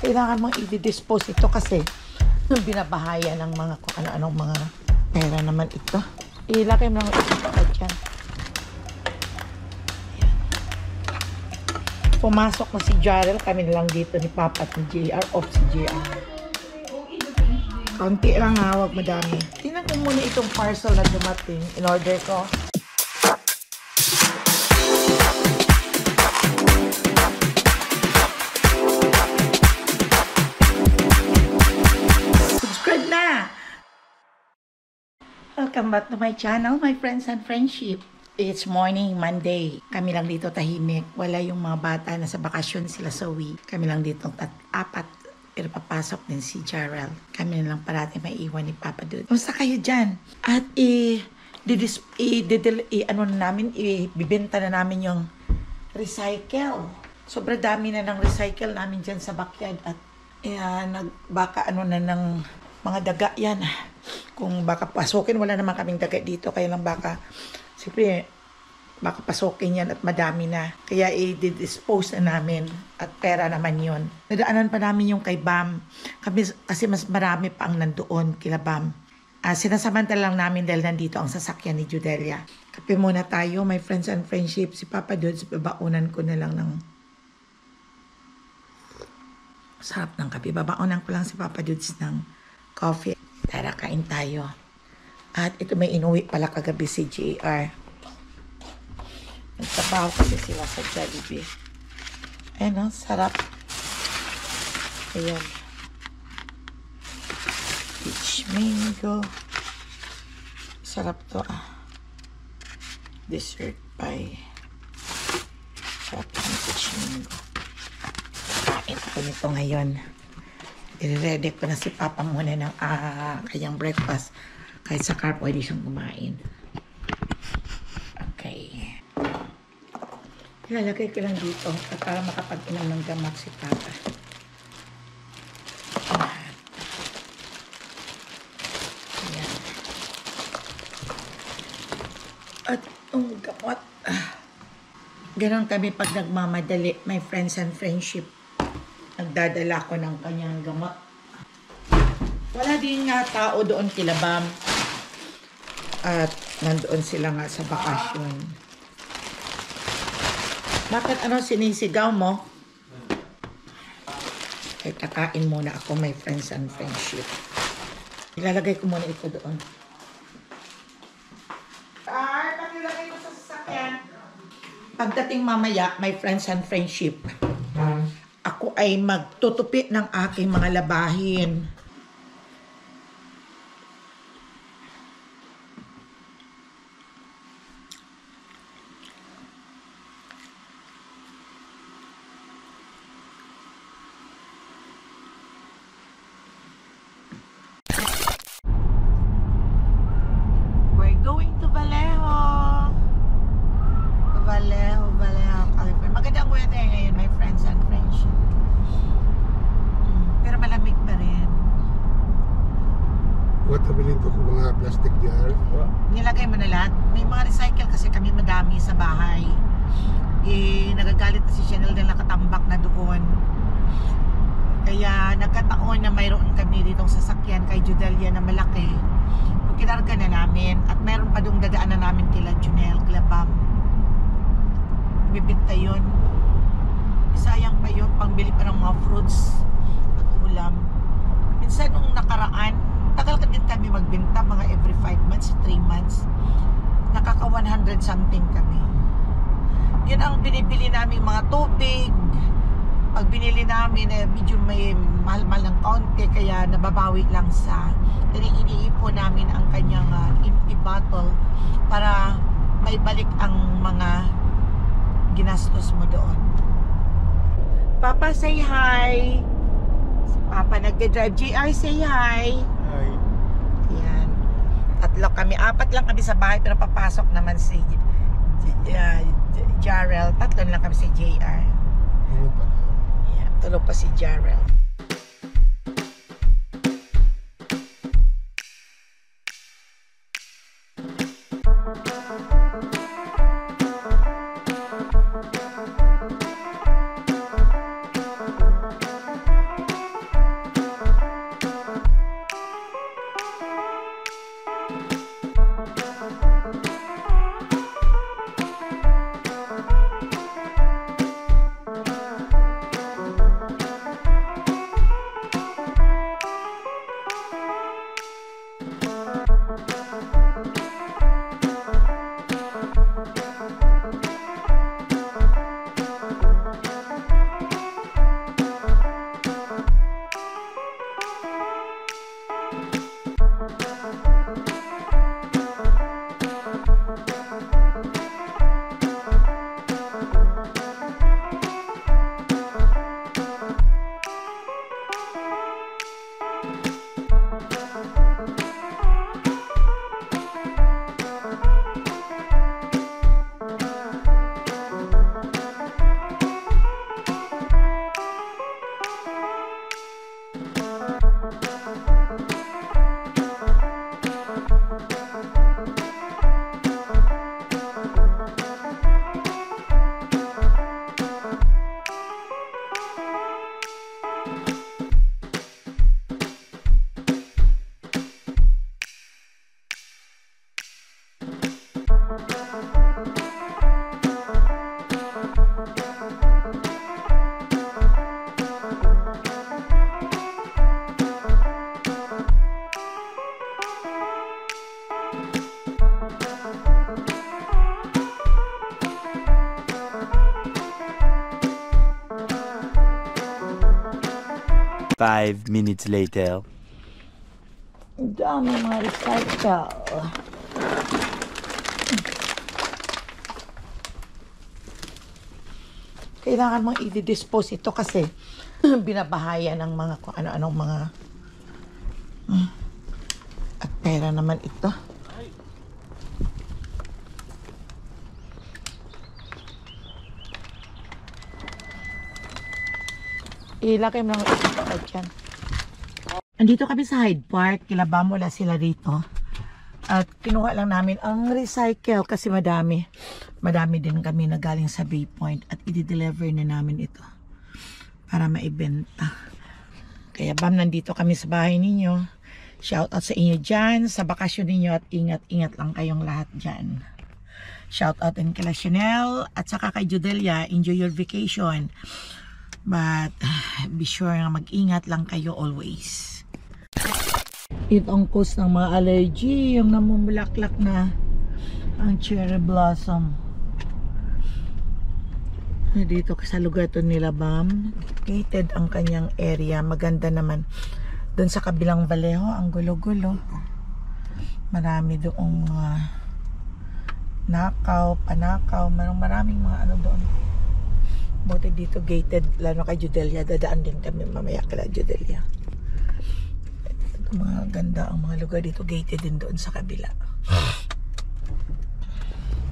Kailangan mong i-dispose ito kasi binabahaya ng mga kung ano-anong mga pera naman ito. Ilagay mo lang ito pa dyan. Ayan. Pumasok na si Jarrell. Kami na lang dito ni Papa at ni JR. Off si JR. Kaunti lang ha, huwag madami. Tingnan ko muna itong parcel na dumating. In order ko. Welcome back to my channel, my friends and friendship. It's morning, Monday. Kami lang dito tahimik. Wala yung mga bata na sa bakasyon sila sa uwi. Kami lang dito apat. Pero papasok din si Jarrell. Kami na lang parati may iwan ni Papa Dude. Kumusta kayo dyan? At ibibenta na namin yung recycle. Sobra dami na ng recycle namin dyan sa backyard. At nagbaka ng mga daga yan. Kung baka pasukin, wala naman kaming daga dito. Kaya lang baka, siyempre, baka pasukin yan at madami na. Kaya i-dispose na namin at pera naman yon. Nadaanan pa namin yung kay Bam. Kasi mas marami pa ang nandoon kila Bam. Sinasamantala lang namin dahil nandito ang sasakyan ni Judelia. Kape muna tayo, my friends and friendship. Si Papa Dudes, babaunan ko na lang ng sarap ng kape. Babaunan ko lang si Papa Dudes ng coffee. Tara, kain tayo. At ito may inuwi pala kagabi si JR. Nagtrabaho kasi sila sa Jollibee. Ayan o, sarap. Ayan. Peach mango. Sarap to Dessert pie. Sarap ng peach mango. Kain ako nito ngayon. I-ready ko na si Papa muna ng kanyang breakfast. Kahit sa car, pwede siyang kumain. Okay. Ilalagay ko lang dito para makapag-inom ng gamot si Papa. Ayan. At ang gamot. Ganon kami pag nagmamadali, my friends and friendship. Nagdadala ko ng kanyang gamot. Wala din nga tao doon kila Bam. At nandoon sila nga sa bakasyon. Bakit sinisigaw mo? Ay, kakain muna ako, my friends and friendship. Ilalagay ko muna ito doon. Pagilagay mo sa sasakyan. Pagdating mamaya, my friends and friendship, ako ay magtutupi ng aking mga labahin. We're going to Vallejo. Vallejo, California. Magandang weather ngayon, my friends and friends. Pero malamig pa rin. What tabilin ko kung mga plastic jar? Nilagay mo na lahat. May mga recycle kasi kami madami sa bahay. Nagagalit na si Chanel dahil nakatambak na doon. Kaya nagkataon na mayroon kami ditong sasakyan kay Judelia na malaki. Kung kinarga na namin at mayroon pa doong dadaan na namin kila Junel, kila Bam. Bibinta yun. Sayang pa yun, pangbili pa ng mga fruits at ulam. Minsan nung nakaraan, tagal ka din kami magbinta, mga every 5 months, 3 months. Nakaka 100 something kami. Yun ang binibili namin mga tubig. Pag binili namin, medyo may mahal-mahal ng kaunti, kaya nababawi lang sa iniipon namin ang kanyang empty bottle para maibalik ang mga ginastos mo doon. Papa, say hi. Papa nagde-drive. JR, say hi. Hi. Yan. Tatlo kami. 4 lang kami sa bahay pero papasok naman si Jarrell. 3 lang kami si JR. Yan. Tulog pa si Jarrell. 5 minutes later. Ang dami mga recycle. Kailangan mong i-dispose ito kasi binabahayan ng mga kung ano-anong mga at pera naman ito. Ilagay mo lang ito dyan. Andito kami sa Hyde Park. Kilabang wala sila rito. At kinuha lang namin ang recycle kasi madami. Madami din kami na galing sa Bay Point at i-deliver na namin ito para maibenta. Kaya bam, nandito kami sa bahay ninyo. Shout out sa inyo dyan, sa bakasyon ninyo at ingat-ingat lang kayong lahat dyan. Shout out din kila Chanel at saka kay Judelia. Enjoy your vacation. But be sure na mag-ingat lang kayo always. Ito ang cause ng mga allergy, yung namumulaklak na ang cherry blossom. Dito sa lugar to nila Bam, gated ang kanyang area, maganda naman. Doon sa kabilang Vallejo, ang gulo-gulo. Marami doong nakaw, panakaw, maraming mga ano doon. Buti dito gated, lalo kay Judelia, dadaan din kami mamaya kala Judelia. Mga ganda ang mga lugar dito, gated din doon sa kabila.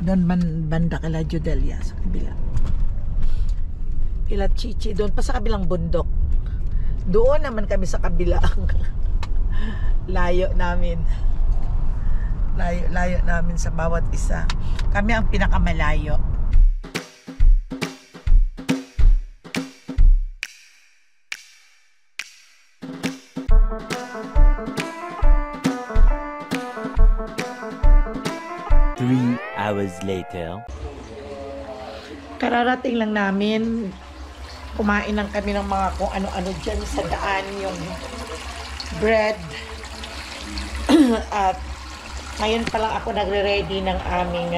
Doon banda kala Judelia sa kabila. Kila Chichi doon pa sa kabilang bundok. Doon naman kami sa kabila. Layo namin. Layo namin sa bawat isa. Kami ang pinakamalayo. Hours later. Kararating lang namin. Kumain lang kami ng mga kung ano-ano dyan sa daan, yung bread. At ngayon pa lang ako nagre-ready ng aming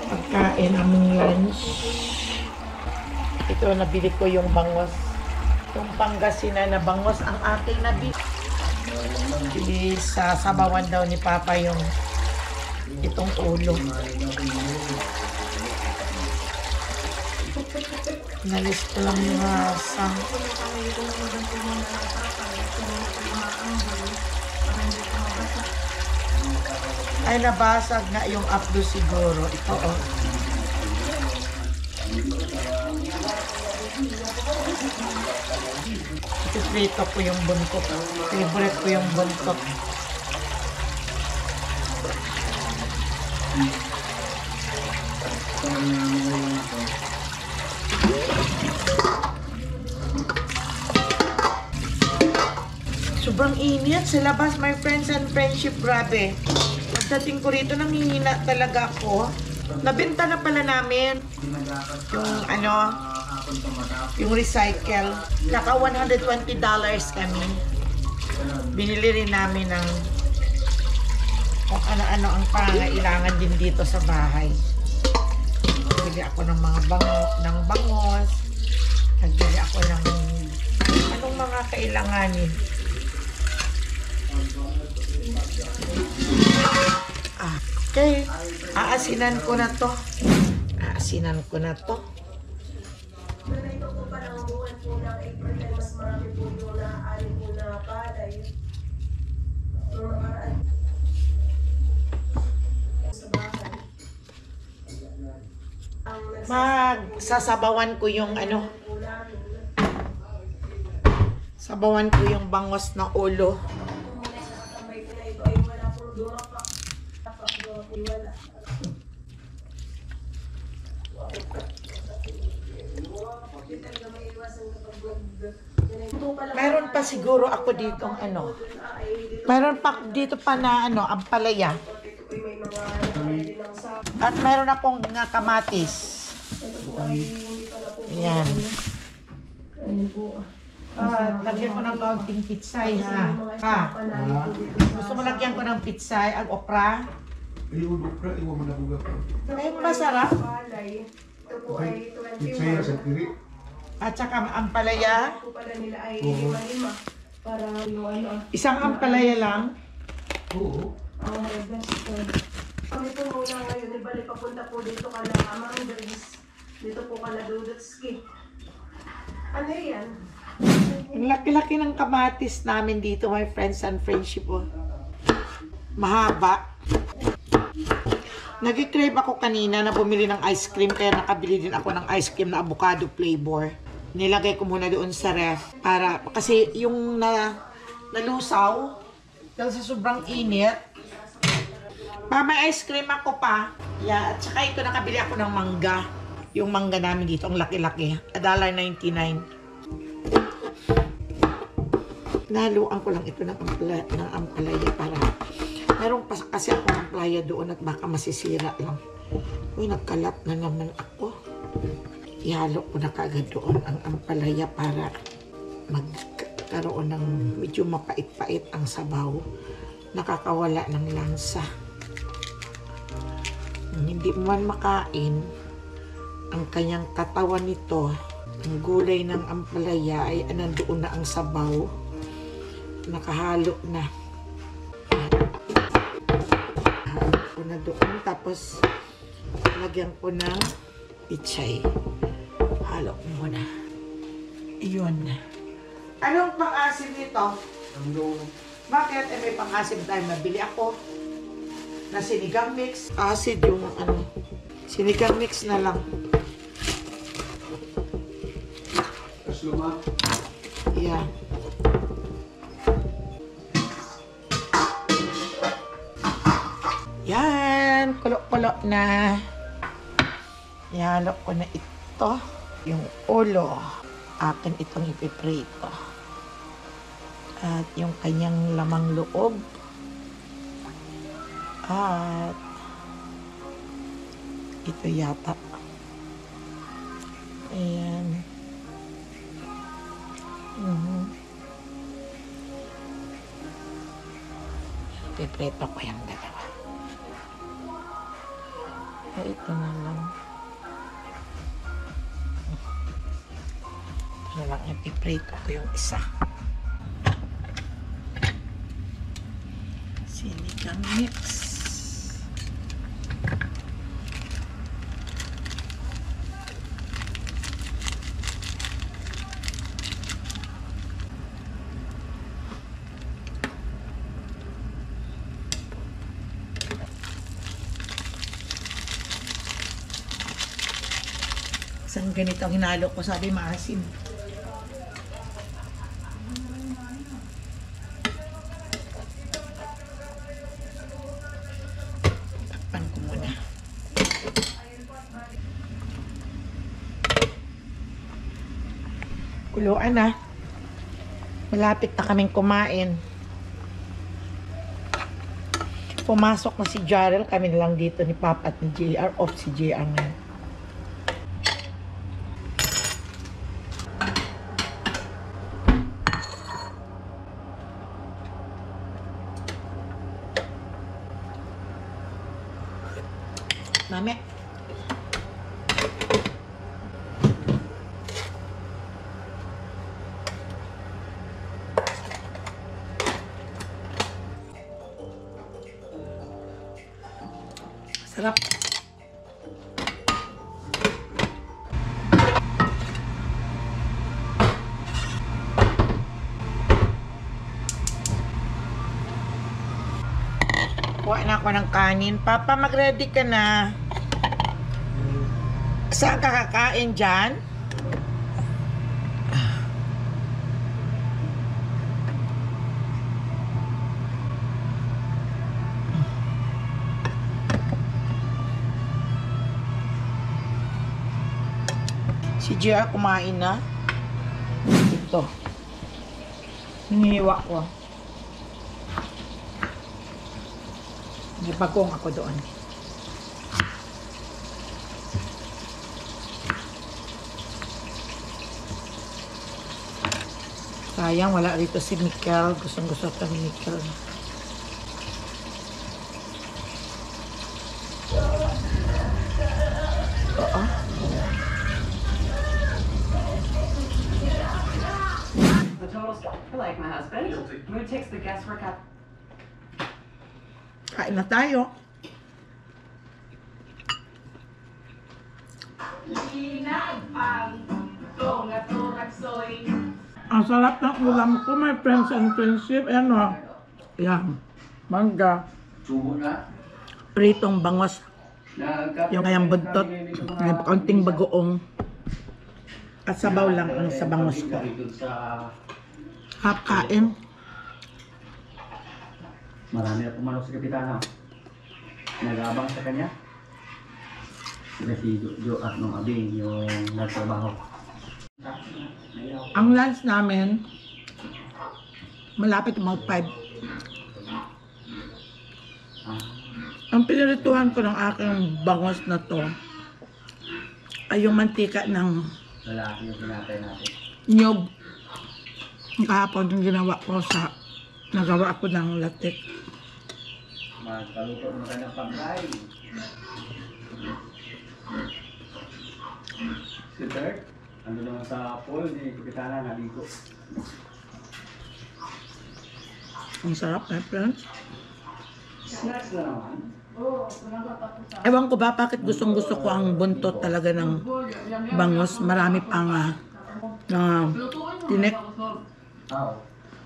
pagkain, aming lunch. Ito, nabili ko yung bangos. Yung Pangasinan na bangos ang aking nabili. Sa sabawan daw ni Papa yung itong ulo. Nalis ko lang yung sang. Ay, nabasag na yung updo siguro. Ito, oh. Ito ko yung buntot. Favorite ko yung buntot. Sobrang init sa labas, my friends and friendship, grabe. Pagdating ko rito, nangihina talaga ako. Nabenta na pala namin yung yung recycle. Naka $120 kami. Binili rin namin ng kung ano-ano ang pangailangan din dito sa bahay. Nagbili ako ng mga bangos. Nagbili ako ng anong mga kailanganin. Okay. Aasinan ko na to. Magsasabawan ko yung sabawan ko yung bangos na ulo. Meron pa siguro ako dito meron pa dito pa na ampalaya. At meron akong kamatis. Yan. Lagyan ko ng kaunting pitsay, ha? Gusto mo lagyan ko ng pitsay, ang okra? Ay, masarap. Pitsay sa kiri. At saka ampalaya. po pala nila ay lima-lima. Para yung ano. Isang ampalaya lang. Oo. Ang best. Kami po muna ngayon, ibalik papunta po dito kala Amang Dries. Dito po kala Dudutski. Ano yan? Ang laki-laki ng kamatis namin dito, my friends and friendship. Oh. Mahaba. Nag-crave ako kanina na bumili ng ice cream, kaya nakabili din ako ng ice cream na avocado flavor. Nilagay ko muna doon sa ref para kasi yung nalusaw dahil sa sobrang init. May ice cream ako pa. Yeah, at saka ito nakabili ako ng mangga. Yung mangga namin dito, ang laki-laki. $1.99. Naluan ko lang ito ng ampalaya para meron pa kasi akong ampalaya doon at baka masisira lang. Uy, nagkalat na naman ako. Ihalo ko na kagad doon ang ampalaya para magkaroon ng medyo mapait-pait ang sabaw. Nakakawala ng lansa. Hindi man makain ang kanyang katawan nito, ang gulay ng ampalaya ay nandoon na ang sabaw. Nakahalo na. Halo ko na doon. Tapos, lagyan ko ng pichay. Halo ko muna. Iyon. Anong pang-asim nito? Bakit? May pang-asim tayo. Mabili ako na sinigang mix. Acid yung sinigang mix na lang. Luma. Yeah. Yan. Kulo-kulo na. Ihalo ko na ito. Yung ulo. Akin itong ipiprito. At yung kanyang lamang loob. At ito yata. Ayan. Pipreto ko yung dalawa. Ito na lang. Ito na lang. Pipreto ko yung isa. Sinigang mix. Isang ganito ang hinalo ko, sabi maasim. Takpan ko muna. Kuluan na. Malapit na kaming kumain. Pumasok na si Jarrell, kami na lang dito ni Papa at ni JR. Off si JR ngayon. Mami. Sarap. Kuha na ako ng kanin. Papa, mag-ready ka na. Saan ka kakain dyan? Si JR kumain na. Ito. Hinihiwa ko. Nagpagong ako doon. Sayang, wala rito si Mikel. Gustong-gusto ito ni Mikel. Oo. total. I like my husband. Mood takes the guesswork out. Kain na tayo. Ang sarap ng ulam ko, my friends and friendship. Ano? Yan. Mangga. Subo na. Pritong bangos. Yung kayang buntot. Yung kaunting bagoong. At sabaw lang ang sa bangos ko. Hap kain. Marami na pumanok si Kapitana. Nag-aabang sa kanya. Sila si Jo at nung Abing, yung nagtrabaho. Ang lunch namin, malapit mga 5. Ang pinirituhan ko ng aking bangos na to ay yung mantika ng Lalaki yung pinatay natin. nyog. Kahapon yung ginawa ko sa nagawa ko ng latik. Magkaluto ng kanyang pagkain. Si Dirk, ando naman sa pool ni Kapitana naligo. Ang sarap, my friends. Snacks na naman. Ewan ko ba bakit gustong-gusto ko ang buntot talaga ng bangos. Marami pang tinik.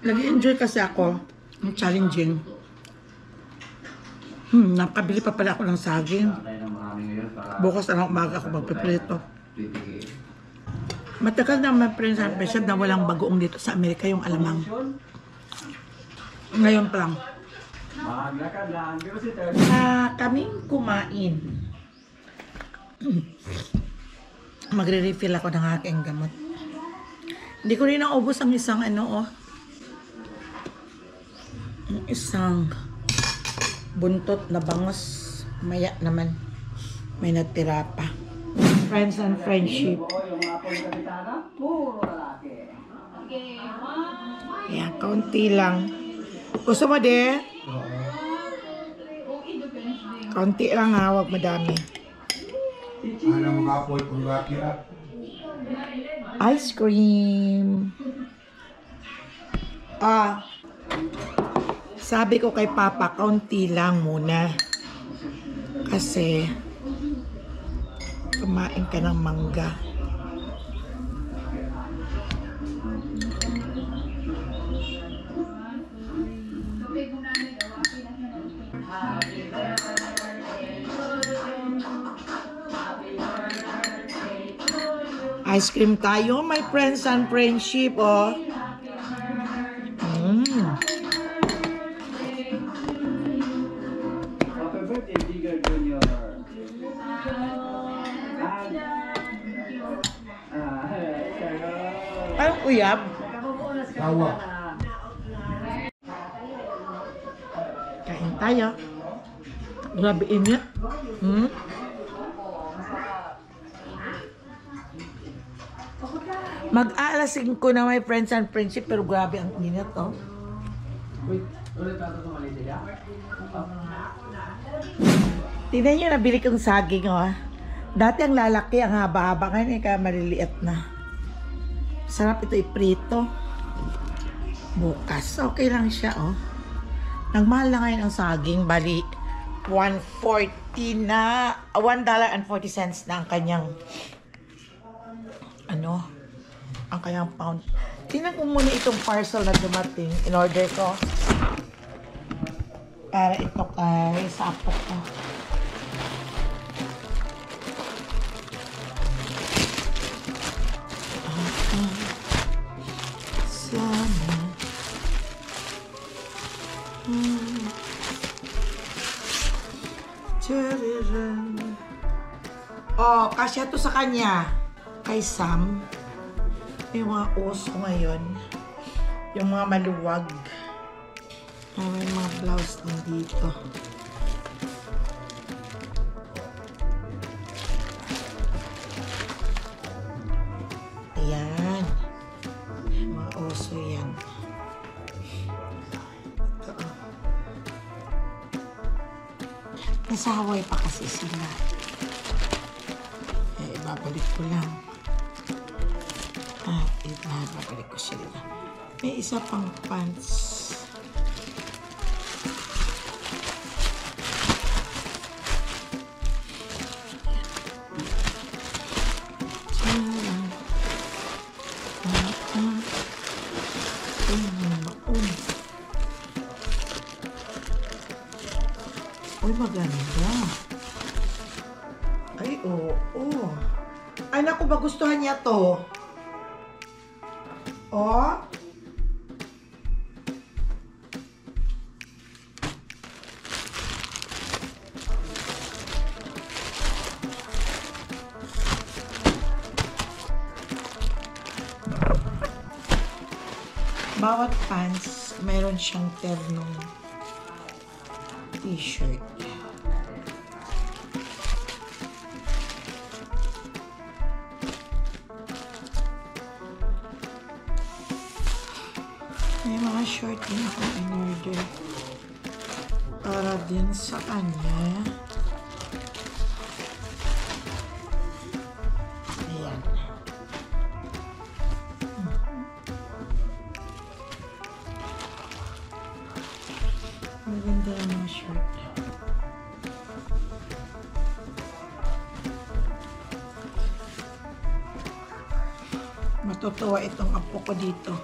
Nag-enjoy kasi ako. Ang challenging. Nakabili pa pala ako ng saging. Tayo ng marami ngayon para Bukas na umaga ako magpiprito. Matagal na my friends and friends na walang bagoong dito sa Amerika, yung alamang. Ngayon pa lang. maglakad lang. Pero si Dirk, Kaming kumain. Magre-refill ako ng aking gamot. Hindi ko rin naubos ang isang Ang isang buntot na bangos. Maya naman. May natira pa. Friends and friendship. yung mga pool ni Kapitana, puro lalaki. Ayan, kaunti lang. Gusto mo, de? Kaunti lang ha, huwag madami. Ano mga apoy kung bakit? Ice cream. Sabi ko kay Papa, kaunti lang muna. Kasi, kumain ka ng mangga. Ice cream tayo, my friends and friendship, oh. Happy birthday, Bigger Junior. Parang uyab. Tawa. Kain tayo. Grabe init. Mag-aalas 5 na, my friends and friendship, pero grabe ang init, oh. Tingnan nyo, nabili kong saging, oh. Dati ang lalaki, ang haba-haba, ngayon kaya maliliit na. Sarap ito iprito. Bukas, okay lang siya, oh. Nagmahal na ngayon ang saging, bali $1.40 na, $1.40 na ang kanyang ang kanyang pound. Tingnan ko muna itong parcel na dumating. In order ko. Para ito kay sapo ko. Sana. Oh, kasya to sa kanya. Kay Sam. Yung mga oso ngayon. Yung mga maluwag. May mga blouse din dito. Ayan. Mga oso yan. Ito. Nasa Hawaii pa kasi sila. Ibabalik ko lang. Babalik ko sila. May isa pang pants. Uy, maganda. Ay, oo. Ay, naku, magustuhan niya to. Oh. Bawat pants, mayroon siyang ternong t-shirt. May mga short din ako in-order para din sa kanya. Ayan. Maganda ang mga short. Matutuwa itong apo ko dito.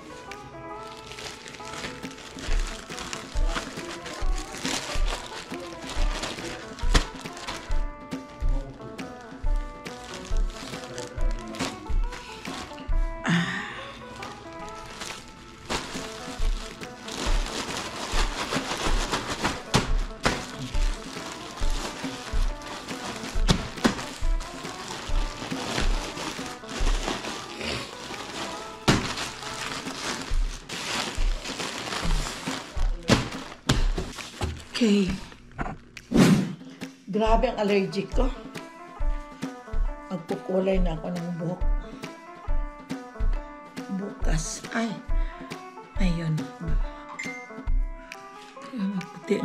Okay. Grabe ang allergic ko. Magkukulay na ako ng buhok. Bukas. Ay. Ayun. Puti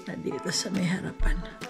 na dito sa may harapan.